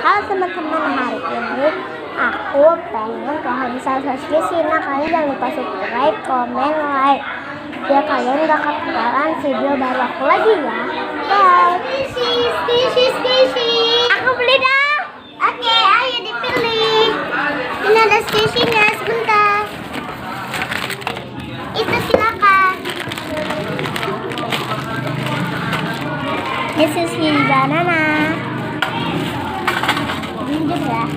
Halo teman-teman, hari ini aku pengen kehabisan subscribe. Nah, kalian jangan lupa subscribe, komen, like, biar kalian gak ketinggalan video baru aku lagi ya. Bye. Aku beli dah. Oke, ayo dipilih. Ini ada squishy-nya, sebentar. Itu silakan. This is banana. Jujur ya.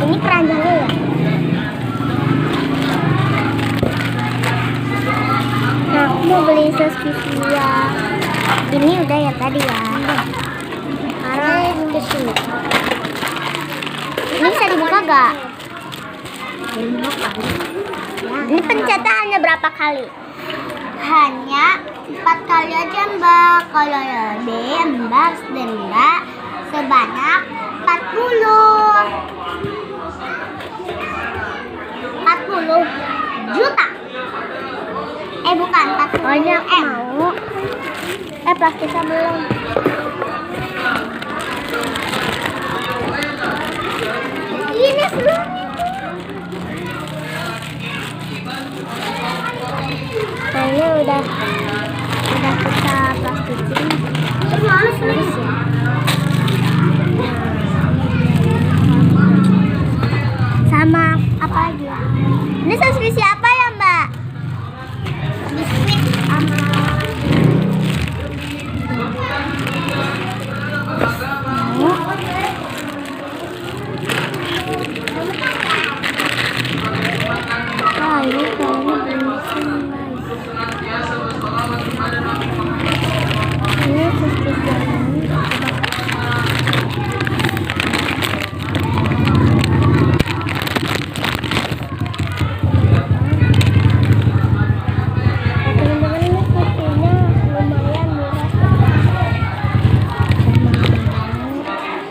Ini keranjangnya ya. Nah, aku mau beli subscribe ya. Ini udah ya tadi ya. Sekarang ke sini. Ini bisa dibuka gak? Ini pencetakannya berapa kali? Hanya 4 kali aja Mbak. Kalau lebih Mbak harus denda sebanyak 40 juta. Bukan 40 Banyak M. mau. Plastiknya belum. Ini belum. Nah, ini udah kita plastikin. Terus males nih. Ya. Sama apa lagi ya? Ini subscribe apa ya Mbak? Biskuit sama Wah, ini kayaknya belum guys. Ini subscribe ini. Teman-teman, ini subscribe-nya lumayan murah.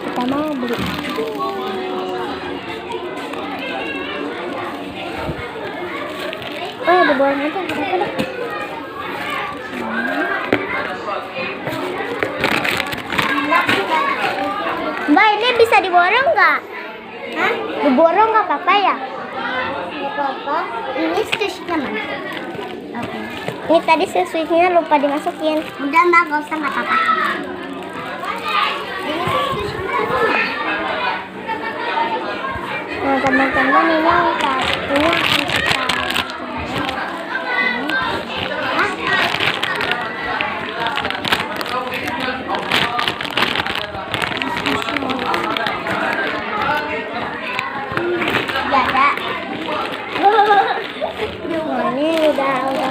Kita mau beli. Oh, diborong aja berapa deh? Mbak, ini bisa diborong nggak? Hah? Diborong nggak apa-apa ya? Nggak apa-apa. Ini squishy-nya mana? Oke. Ini tadi susunya lupa dimasukin. Udah Mbak, gak usah, nggak apa-apa. Ini squishy-nya. Nah, teman-teman, ini yang satunya Dada. Nah, ini udah kita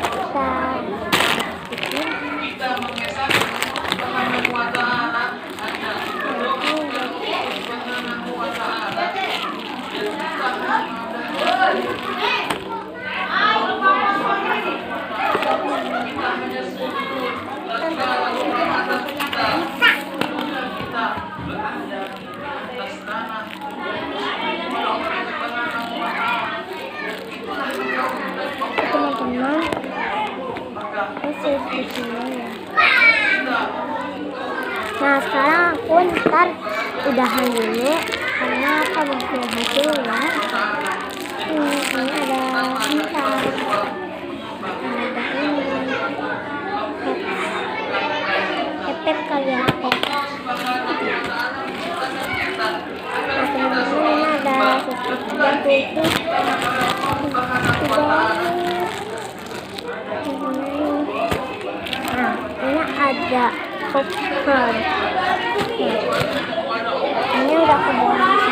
teman-teman, di sini ya. Nah, sekarang aku ntar udahan dulu karena apa belum hasil ya. Ini ada bentar. Ada ini pepet kali ya, pepet. Nah, teman-teman, ini ada sesuatu yang tutup. Nah, ini ada popcorn. Ini udah kebongkar.